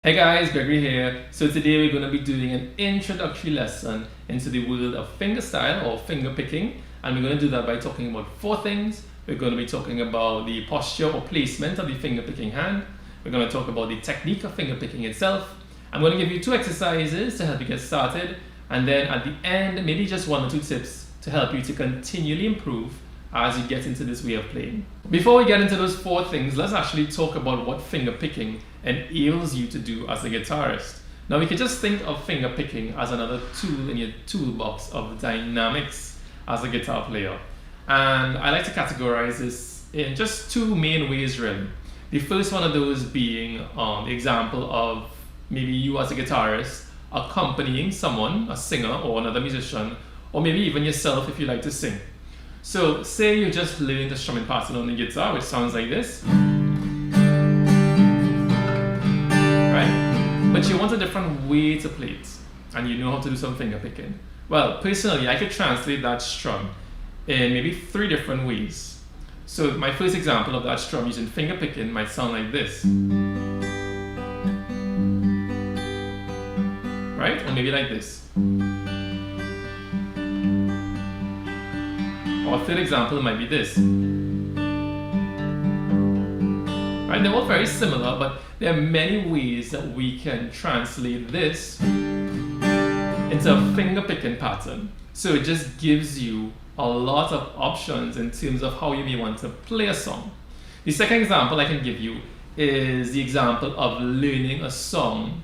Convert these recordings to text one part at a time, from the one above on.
Hey guys, Gregory here. So today we're going to be doing an introductory lesson into the world of fingerstyle or finger picking, and we're going to do that by talking about four things. We're going to be talking about the posture or placement of the finger picking hand. We're going to talk about the technique of finger picking itself. I'm going to give you two exercises to help you get started, and then at the end maybe just one or two tips to help you to continually improve as you get into this way of playing. Before we get into those four things, let's actually talk about what finger picking enables you to do as a guitarist. Now we can just think of finger picking as another tool in your toolbox of dynamics as a guitar player. And I like to categorize this in just two main ways really. The first one of those being the example of maybe you as a guitarist accompanying someone, a singer or another musician, or maybe even yourself if you like to sing. So say you just learned a strumming pattern on the guitar, which sounds like this, right? But you want a different way to play it, and you know how to do some finger picking. Well, personally, I could translate that strum in maybe three different ways. So my first example of that strum using finger picking might sound like this, right? Or maybe like this. Or a third example might be this. Right? They're all very similar, but there are many ways that we can translate this into a finger picking pattern. So it just gives you a lot of options in terms of how you may want to play a song. The second example I can give you is the example of learning a song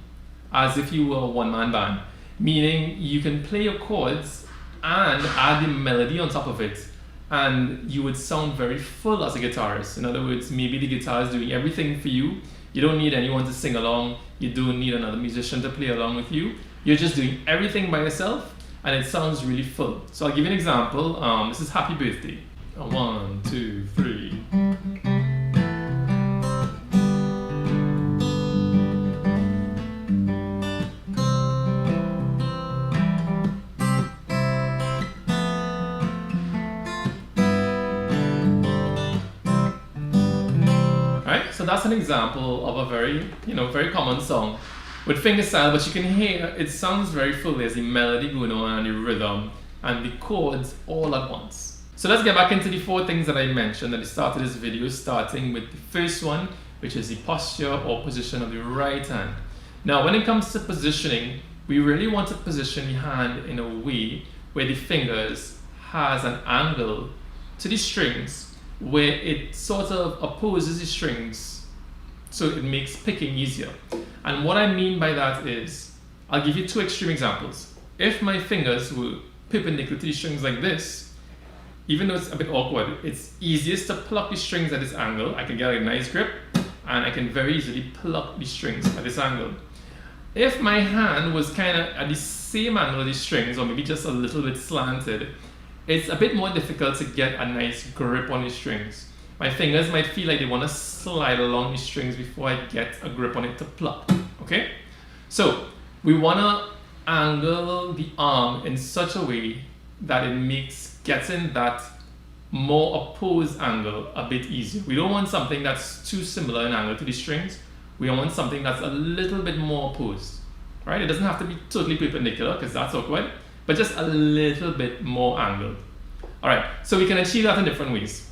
as if you were a one-man band, meaning you can play your chords and add the melody on top of it, and you would sound very full as a guitarist. In other words, maybe the guitar is doing everything for you. You don't need anyone to sing along. You don't need another musician to play along with you. You're just doing everything by yourself, and it sounds really full. So I'll give you an example. This is Happy Birthday. 1, 2, 3. So that's an example of a very common song with fingerstyle, but you can hear it sounds very full. There's the melody going on and the rhythm and the chords all at once. So let's get back into the four things that I mentioned at the start of this video, starting with the first one, which is the posture or position of the right hand. Now, when it comes to positioning, we really want to position the hand in a way where the fingers has an angle to the strings where it sort of opposes the strings, so it makes picking easier. And what I mean by that is, I'll give you two extreme examples. If my fingers were perpendicular to the strings like this, even though it's a bit awkward, it's easiest to pluck the strings at this angle. I can get a nice grip, and I can very easily pluck the strings at this angle. If my hand was kind of at the same angle as the strings, or maybe just a little bit slanted, it's a bit more difficult to get a nice grip on the strings. My fingers might feel like they want to slide along the strings before I get a grip on it to pluck, okay? So we want to angle the arm in such a way that it makes getting that more opposed angle a bit easier. We don't want something that's too similar in angle to the strings. We want something that's a little bit more opposed, right? It doesn't have to be totally perpendicular because that's awkward, but just a little bit more angled. All right, so we can achieve that in different ways.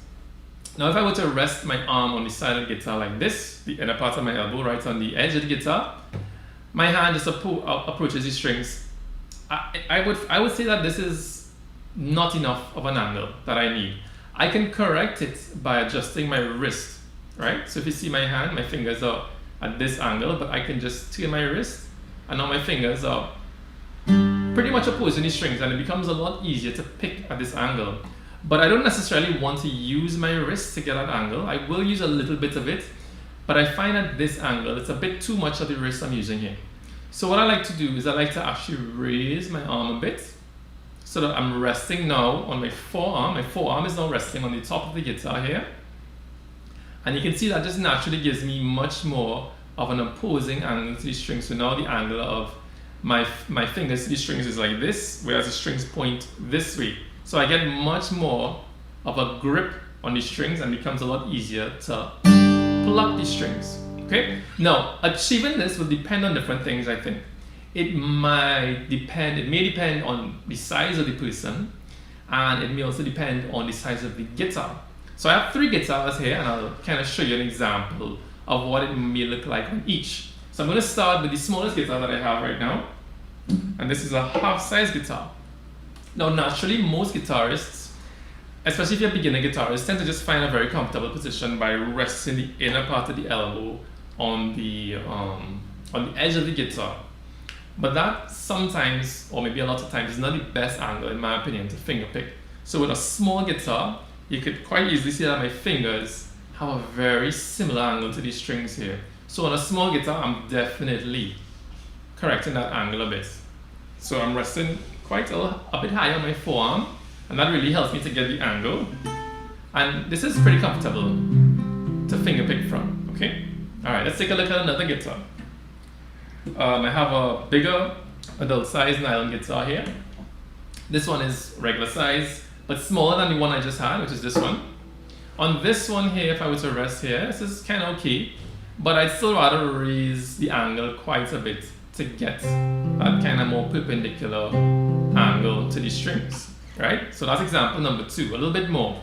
Now, if I were to rest my arm on the side of the guitar like this, the inner part of my elbow right on the edge of the guitar, my hand just approaches the strings. I would say that this is not enough of an angle that I need. I can correct it by adjusting my wrist, right? So if you see my hand, my fingers are at this angle, but I can just turn my wrist, and now my fingers are pretty much opposing the strings, and it becomes a lot easier to pick at this angle. But I don't necessarily want to use my wrist to get that angle. I will use a little bit of it, but I find at this angle it's a bit too much of the wrist I'm using here. So what I like to do is I like to actually raise my arm a bit so that I'm resting now on my forearm. My forearm is now resting on the top of the guitar here, and you can see that just naturally gives me much more of an opposing angle to the strings. So now the angle of my fingers to the strings is like this, whereas the strings point this way. So I get much more of a grip on the strings, and it becomes a lot easier to pluck the strings. Okay? Now, achieving this will depend on different things, I think. It may depend on the size of the person, and it may also depend on the size of the guitar. So I have 3 guitars here, and I'll kind of show you an example of what it may look like on each. So I'm going to start with the smallest guitar that I have right now, and this is a half-size guitar. Now, naturally, most guitarists, especially if you're a beginner guitarist, tend to just find a very comfortable position by resting the inner part of the elbow on the edge of the guitar. But that sometimes, or maybe a lot of times, is not the best angle, in my opinion, to fingerpick. So with a small guitar, you could quite easily see that my fingers have a very similar angle to these strings here. So on a small guitar, I'm definitely correcting that angle a bit. So I'm resting quite a bit higher on my forearm, and that really helps me to get the angle. And this is pretty comfortable to fingerpick from, okay? All right, let's take a look at another guitar. I have a bigger adult size nylon guitar here. This one is regular size, but smaller than the one I just had, which is this one. On this one here, if I were to rest here, this is kind of okay, but I'd still rather raise the angle quite a bit to get that kind of more perpendicular angle to the strings, right? So that's example number 2, a little bit more.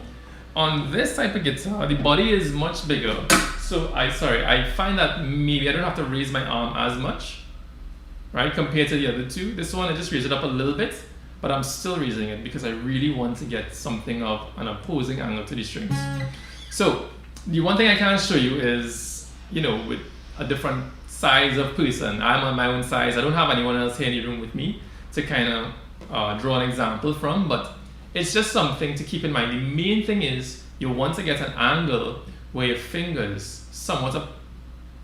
On this type of guitar, the body is much bigger, so I find that maybe I don't have to raise my arm as much, right, compared to the other 2. This one, I just raise it up a little bit, but I'm still raising it because I really want to get something of an opposing angle to the strings. So the one thing I can show you is, you know, with a different size of person. I'm on my own size. I don't have anyone else here in the room with me to kind of draw an example from, but it's just something to keep in mind. The main thing is you want to get an angle where your fingers somewhat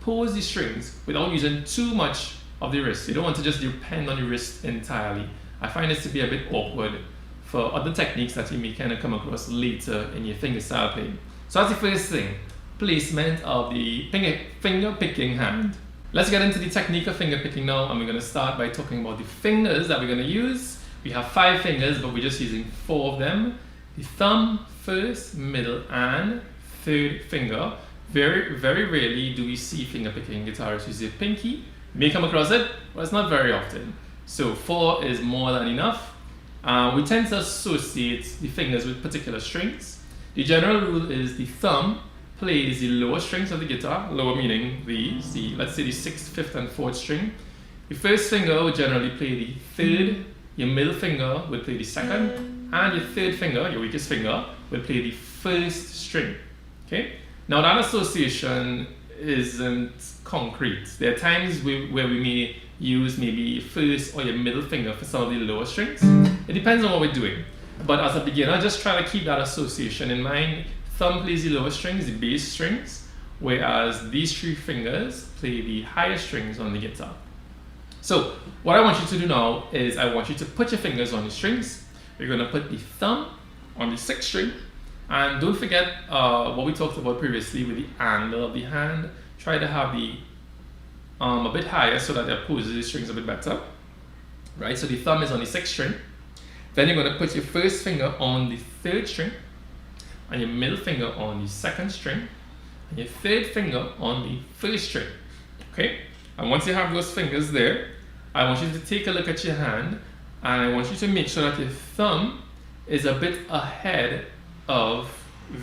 oppose the strings without using too much of the wrist. You don't want to just depend on your wrist entirely. I find this to be a bit awkward for other techniques that you may kind of come across later in your fingerstyle playing. So that's the first thing, placement of the finger picking hand. Let's get into the technique of finger picking now, and we're going to start by talking about the fingers that we're going to use. We have 5 fingers, but we're just using 4 of them. The thumb, first, middle, and third finger. Very, very rarely do we see finger picking guitarists use their pinky. You may come across it, but it's not very often. So 4 is more than enough. We tend to associate the fingers with particular strings. The general rule is the thumb plays the lower strings of the guitar, lower meaning let's say the 6th, 5th, and 4th string. The first finger would generally play the 3rd, your middle finger would play the 2nd, and your 3rd finger, your weakest finger, would play the 1st string. Okay? Now that association isn't concrete. There are times where we may use maybe your 1st or your middle finger for some of the lower strings. It depends on what we're doing. But as a beginner, just try to keep that association in mind. Thumb plays the lower strings, the bass strings, whereas these 3 fingers play the higher strings on the guitar. So what I want you to do now is I want you to put your fingers on the strings. You're going to put the thumb on the 6th string, and don't forget what we talked about previously with the angle of the hand. Try to have the arm a bit higher so that it opposes the strings a bit better, right? So the thumb is on the 6th string. Then you're going to put your first finger on the 3rd string, and your middle finger on the 2nd string, and your 3rd finger on the 1st string. Okay? And once you have those fingers there, I want you to take a look at your hand, and I want you to make sure that your thumb is a bit ahead of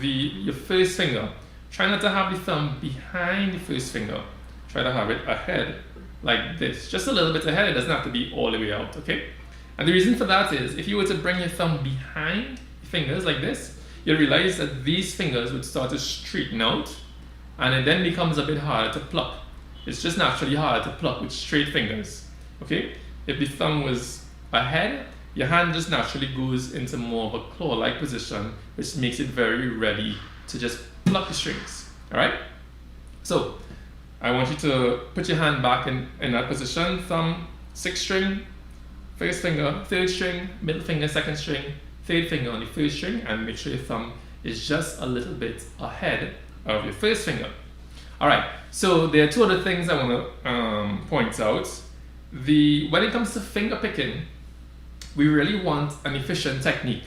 your 1st finger. Try not to have the thumb behind the 1st finger. Try to have it ahead like this, just a little bit ahead. It doesn't have to be all the way out, okay? And the reason for that is if you were to bring your thumb behind the fingers like this, you'll realize that these fingers would start to straighten out, and it then becomes a bit harder to pluck. It's just naturally harder to pluck with straight fingers, okay? If the thumb was ahead, your hand just naturally goes into more of a claw-like position, which makes it very ready to just pluck the strings, all right? So I want you to put your hand back in that position. Thumb, 6th string, 1st finger, 3rd string, middle finger, 2nd string, 3rd finger on the 1st string, and make sure your thumb is just a little bit ahead of your 1st finger. All right, so there are 2 other things I want to point out. When it comes to finger picking, we really want an efficient technique.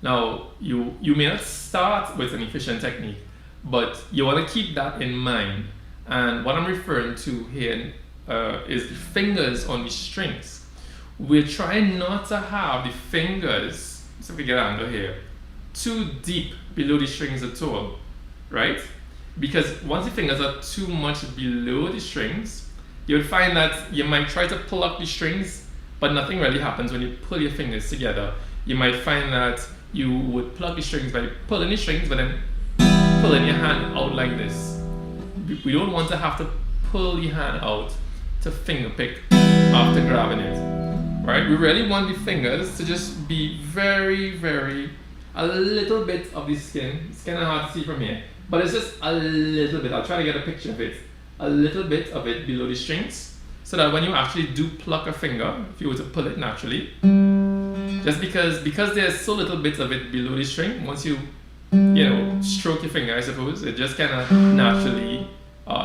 Now, you may not start with an efficient technique, but you want to keep that in mind And what I'm referring to here is the fingers on the strings. We're trying not to have the fingers, so we get an angle here, too deep below the strings at all, right? Because once the fingers are too much below the strings, you'll find that you might try to pull up the strings, but nothing really happens when you pull your fingers together. You might find that you would plug the strings by pulling the strings, but then pulling your hand out like this. We don't want to have to pull your hand out to finger pick after grabbing it, right? We really want the fingers to just be very, very, a little bit of the skin. It's kind of hard to see from here, but it's just a little bit. I'll try to get a picture of it. A little bit of it below the strings, so that when you actually do pluck a finger, if you were to pull it naturally, just because there's so little bit of it below the string, once you stroke your finger, I suppose, it just kind of naturally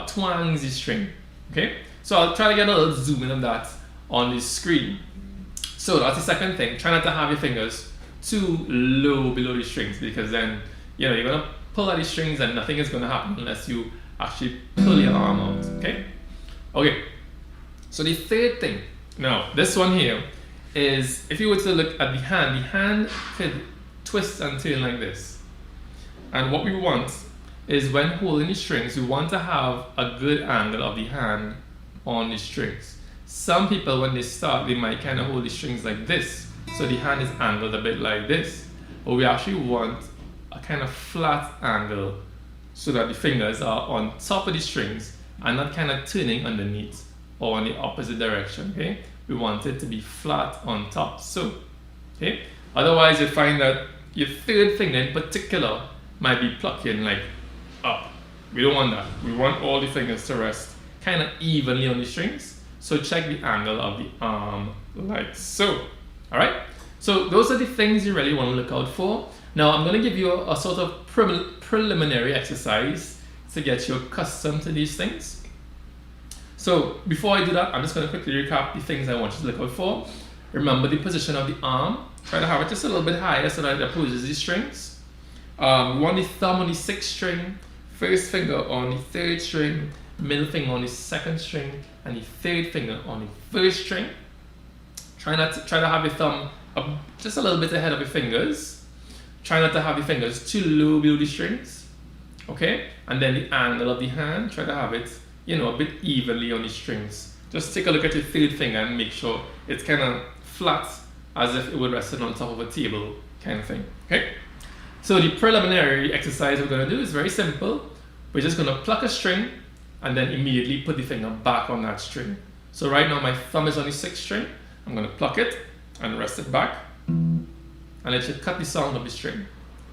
twangs the string. Okay, so I'll try to get a little zoom in of that on the screen. So that's the second thing. Try not to have your fingers too low below the strings, because then you're gonna pull at the strings and nothing is gonna happen unless you actually pull your arm out. Okay, so the third thing, now this one here is, if you were to look at the hand could twist and turn like this. And what we want is, when holding the strings, we want to have a good angle of the hand on the strings. Some people, when they start, they might kind of hold the strings like this, so the hand is angled a bit like this. But we actually want a kind of flat angle, so that the fingers are on top of the strings and not kind of turning underneath or in the opposite direction. Okay, we want it to be flat on top. So, okay, otherwise you find that your third finger in particular might be plucking like up. We don't want that. We want all the fingers to rest kind of evenly on the strings. So check the angle of the arm like so. All right, so those are the things you really want to look out for. Now I'm going to give you a sort of preliminary exercise to get you accustomed to these things. So before I do that, I'm just going to quickly recap the things I want you to look out for. Remember the position of the arm. Try to have it just a little bit higher so that it opposes the strings. We want the thumb on the 6th string, first finger on the 3rd string, middle finger on the 2nd string, and the 3rd finger on the 1st string. Try to have your thumb up just a little bit ahead of your fingers. Try not to have your fingers too low below the strings. Okay? And then the angle of the hand, try to have it, a bit evenly on the strings. Just take a look at your 3rd finger and make sure it's kind of flat, as if it would rest on top of a table kind of thing. Okay? So the preliminary exercise we're going to do is very simple. We're just going to pluck a string and then immediately put the finger back on that string. So right now my thumb is on the 6th string. I'm going to pluck it and rest it back, and it should cut the sound of the string.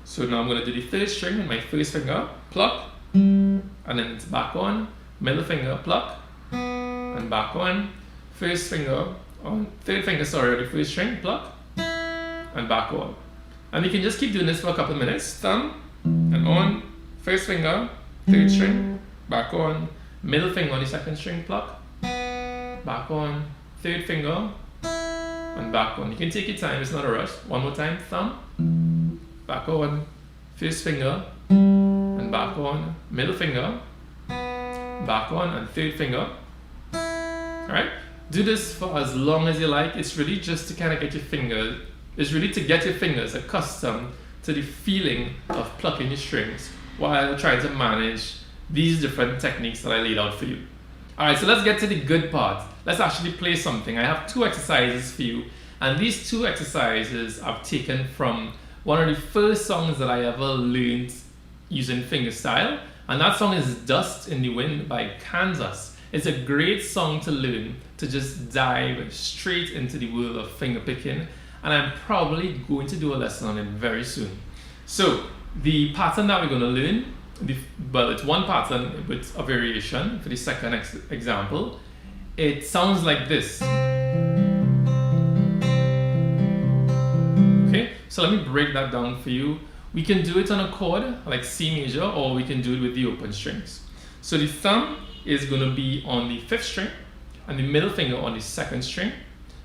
So now I'm going to do the 3rd string with my 1st finger, pluck, and then it's back on, middle finger, pluck, and back on, 3rd finger, on the 1st string, pluck, and back on. And you can just keep doing this for a couple of minutes. Thumb and on, 1st finger, 3rd string, back on, middle finger on the 2nd string, pluck, back on, 3rd finger, and back on. You can take your time, it's not a rush. One more time, thumb, back on, 1st finger, and back on, middle finger, back on, and 3rd finger. Alright? Do this for as long as you like. It's really just to kind of get your fingers, it's really to get your fingers accustomed to the feeling of plucking your strings while trying to manage these different techniques that I laid out for you. Alright, so let's get to the good part. Let's actually play something. I have 2 exercises for you, and these 2 exercises I've taken from one of the first songs that I ever learned using Fingerstyle, and that song is Dust in the Wind by Kansas. It's a great song to learn, to just dive straight into the world of fingerpicking, and I'm probably going to do a lesson on it very soon. So the pattern that we're going to learn, well, it's one pattern with a variation for the second example. It sounds like this. Okay, so let me break that down for you. We can do it on a chord like C major, or we can do it with the open strings. So the thumb is going to be on the 5th string and the middle finger on the 2nd string,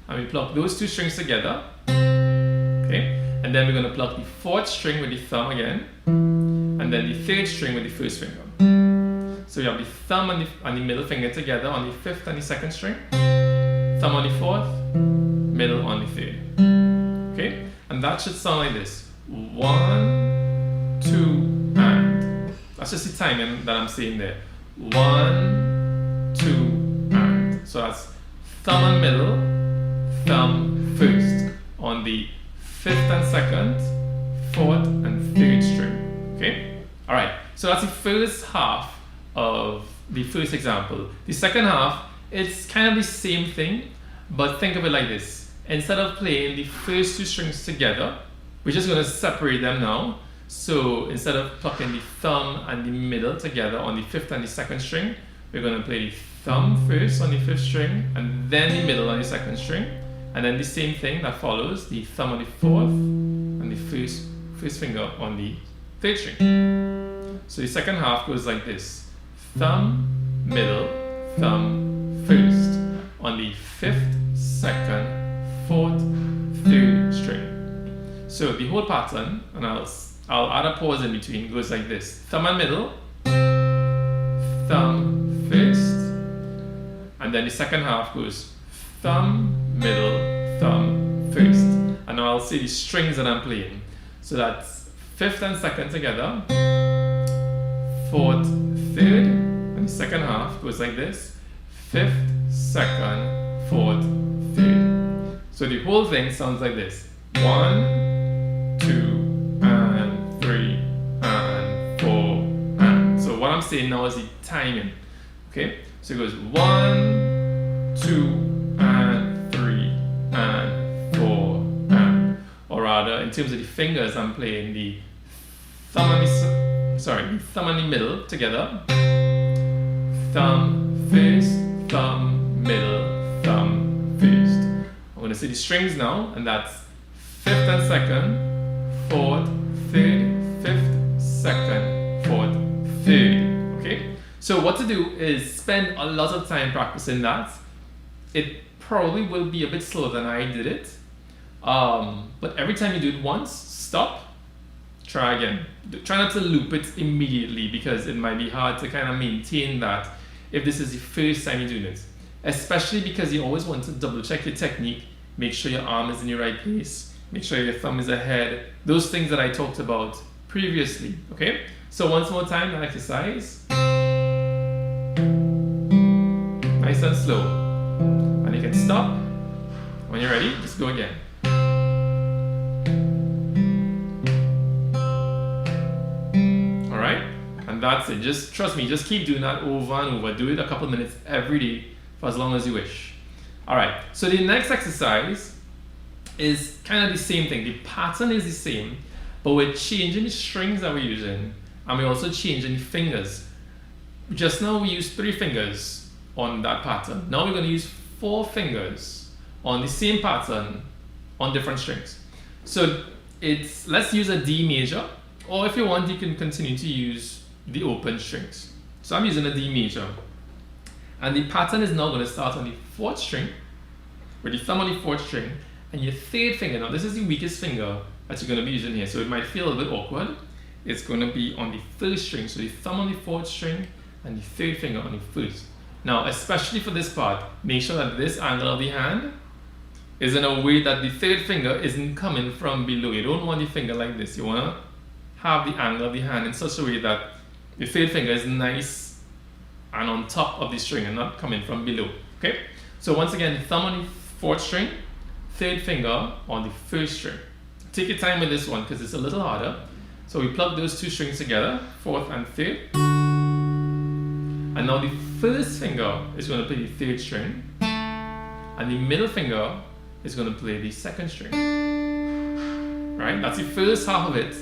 and we pluck those 2 strings together. Okay, and then we're going to pluck the 4th string with the thumb again, and then the 3rd string with the 1st finger. So we have the thumb and the middle finger together on the 5th and the 2nd string, thumb on the 4th, middle on the 3rd. Okay? And that should sound like this. 1, 2, and. That's just the timing that I'm saying there. 1, 2, and. So that's thumb and middle, thumb 1st on the 5th and 2nd, 4th and 3rd string. Okay? Alright, so that's the first half of the first example. The second half, it's kind of the same thing, but think of it like this. Instead of playing the first 2 strings together, we're just going to separate them now. So instead of plucking the thumb and the middle together on the 5th and the 2nd string, we're going to play the thumb first on the 5th string and then the middle on the 2nd string. And then the same thing that follows, the thumb on the 4th and the first finger on the 3rd string. So the second half goes like this. Thumb, middle, thumb, 1st on the 5th, 2nd, 4th, 3rd string. So the whole pattern, and I'll add a pause in between, goes like this. Thumb and middle, thumb, 1st, and then the second half goes thumb, middle, thumb, 1st. And now I'll say the strings that I'm playing. So that's 5th and 2nd together, 4th, 3rd, and the second half goes like this. 5th, 2nd, 4th, 3rd. So the whole thing sounds like this. 1, 2, and 3, and 4, and. So what I'm saying now is the timing. Okay? So it goes 1, 2, and 3, and 4, and. Or rather, in terms of the fingers, I'm playing the thumb and the middle together. Thumb 1st, thumb, middle, thumb 1st. I'm going to say the strings now, and that's 5th and 2nd, 4th, 3rd, 5th, 2nd, 4th, 3rd. Okay? So what to do is spend a lot of time practicing that. It probably will be a bit slower than I did it. But every time you do it once, stop, try again. Try not to loop it immediately because it might be hard to kind of maintain that if this is the first time you're doing it. Especially because you always want to double check your technique, make sure your arm is in the right place, make sure your thumb is ahead, those things that I talked about previously, okay? So once more time, that exercise. Nice and slow. And you can stop. When you're ready, just go again. Alright? And that's it. Just trust me, just keep doing that over and over. Do it a couple minutes every day for as long as you wish. Alright, so the next exercise is kind of the same thing. The pattern is the same, but we're changing the strings that we're using, and we're also changing the fingers. Just now we used 3 fingers on that pattern. Now we're going to use 4 fingers on the same pattern on different strings. So let's use a D major, or if you want, you can continue to use the open strings. So I'm using a D major. And the pattern is now going to start on the 4th string, with the thumb on the 4th string, and your 3rd finger. Now this is the weakest finger that you're going to be using here, so it might feel a bit awkward. It's going to be on the 1st string, so the thumb on the 4th string, and the 3rd finger on the 1st. Now, especially for this part, make sure that this angle of the hand is in a way that the 3rd finger isn't coming from below. You don't want the finger like this. You want to have the angle of the hand in such a way that the 3rd finger is nice and on top of the string and not coming from below. Okay? So once again, thumb on the 4th string, 3rd finger on the 1st string. Take your time with this one because it's a little harder. So we plug those 2 strings together, 4th and 3rd. And now the 1st finger is going to play the 3rd string, and the middle finger is going to play the 2nd string. Right? That's the first half of it.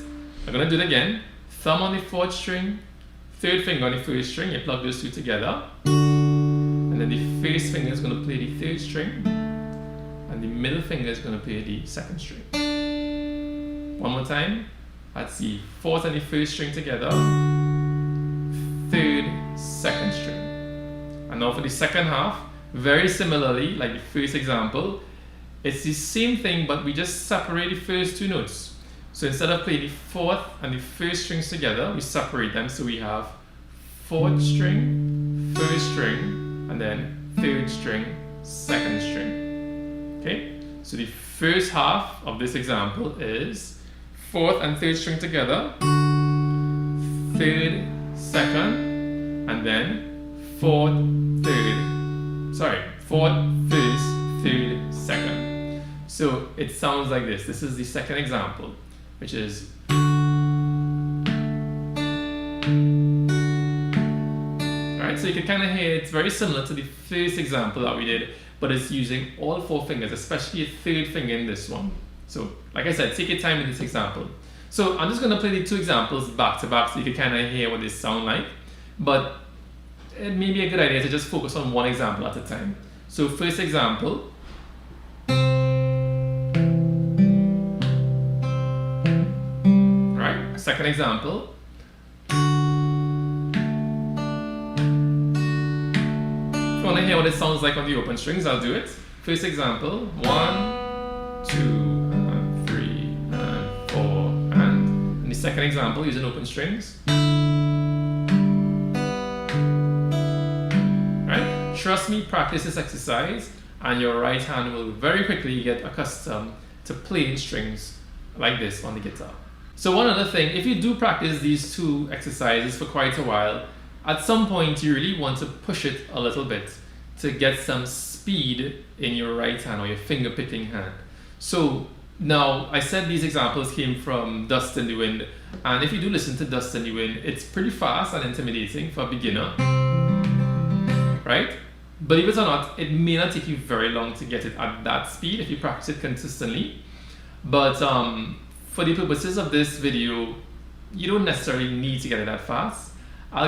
I'm going to do it again. Thumb on the 4th string, 3rd finger on the 1st string. You plug those 2 together, and then the 1st finger is going to play the 3rd string, and the middle finger is going to play the 2nd string. One more time. That's the 4th and the 1st string together, 3rd, 2nd string. And now for the second half, very similarly, like the first example, it's the same thing, but we just separate the first 2 notes. So instead of playing the 4th and the 1st strings together, we separate them, so we have fourth string, first string, and then third string, second string. Okay, so the first half of this example is fourth and third string together, third, second, and then fourth, first, third, second. So it sounds like this. This is the second example, which is alright, so you can kind of hear it's very similar to the first example that we did, but it's using all four fingers, especially a third finger in this one. So like I said, take your time in this example. So I'm just going to play the two examples back to back so you can kind of hear what they sound like, but it may be a good idea to just focus on one example at a time. So first example. Alright, second example. If you want to hear what it sounds like on the open strings, I'll do it. First example, 1, 2, and 3, and 4, and the second example using open strings. Right? Trust me, practice this exercise, and your right hand will very quickly get accustomed to playing strings like this on the guitar. So one other thing, if you do practice these two exercises for quite a while, at some point you really want to push it a little bit to get some speed in your right hand or your finger picking hand. So now I said these examples came from Dust in the Wind, and if you do listen to Dust in the Wind, it's pretty fast and intimidating for a beginner, right? Believe it or not, it may not take you very long to get it at that speed if you practice it consistently, but for the purposes of this video, you don't necessarily need to get it that fast. I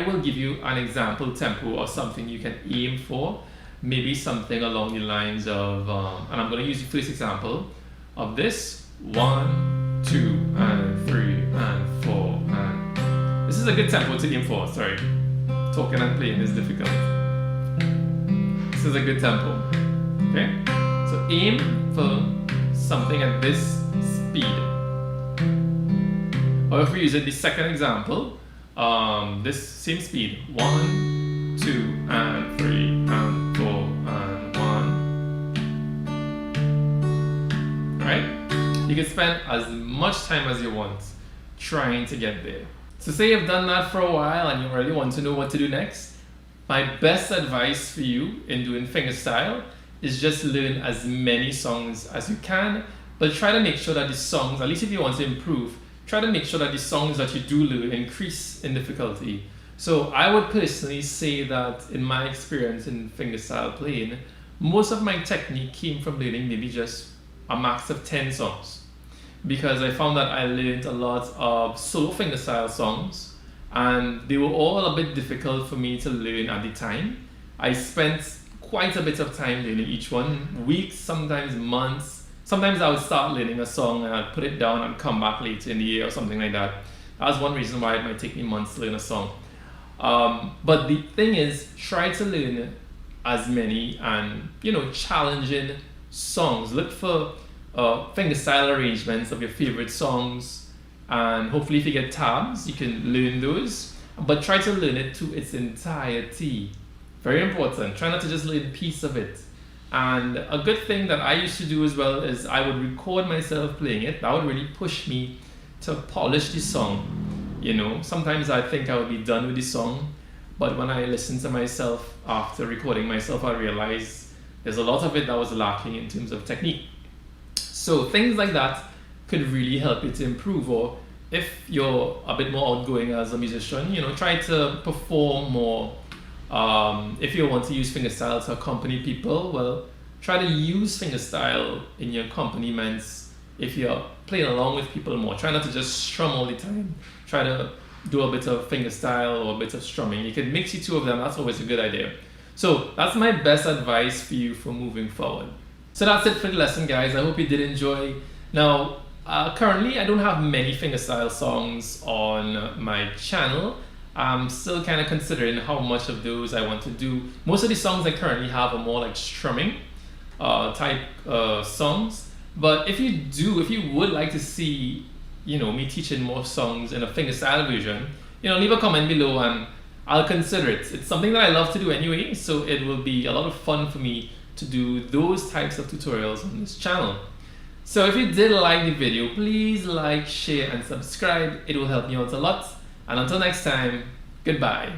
will give you an example tempo or something you can aim for, maybe something along the lines of, and I'm going to use the first example of this, 1, 2, and 3, and 4, and this is a good tempo to aim for. Sorry, talking and playing is difficult. This is a good tempo. Okay, so aim for something at this speed. Or if we use it, the second example, this same speed, 1, 2, and 3, and 4, and 1. Right? You can spend as much time as you want trying to get there. So say you've done that for a while and you really want to know what to do next, my best advice for you in doing fingerstyle is just learn as many songs as you can, but try to make sure that the songs, at least if you want to improve, try to make sure that the songs that you do learn increase in difficulty. So I would personally say that in my experience in fingerstyle playing, most of my technique came from learning maybe just a max of 10 songs, because I found that I learned a lot of solo fingerstyle songs and they were all a bit difficult for me to learn at the time. I spent quite a bit of time learning each one, weeks, sometimes months. Sometimes I would start learning a song and I'd put it down and come back later in the year or something like that. That's one reason why it might take me months to learn a song. But the thing is, try to learn as many and, challenging songs. Look for fingerstyle arrangements of your favorite songs, and hopefully if you get tabs, you can learn those. But try to learn it to its entirety. Very important. Try not to just learn a piece of it. And a good thing that I used to do as well is I would record myself playing it. That would really push me to polish the song. Sometimes I think I would be done with the song, but when I listen to myself after recording myself, I realize there's a lot of it that was lacking in terms of technique. So things like that could really help you to improve. Or if you're a bit more outgoing as a musician, try to perform more. If you want to use fingerstyle to accompany people, well, try to use fingerstyle in your accompaniments. If you're playing along with people more, try not to just strum all the time. Try to do a bit of fingerstyle or a bit of strumming. You can mix the two of them. That's always a good idea. So that's my best advice for you for moving forward. So that's it for the lesson, guys. I hope you did enjoy. Now, currently I don't have many fingerstyle songs on my channel. I'm still kind of considering how much of those I want to do. Most of the songs I currently have are more like strumming type songs. But if you would like to see, me teaching more songs in a fingerstyle version, leave a comment below and I'll consider it. It's something that I love to do anyway, so it will be a lot of fun for me to do those types of tutorials on this channel. So if you did like the video, please like, share, and subscribe. It will help me out a lot. And until next time, goodbye.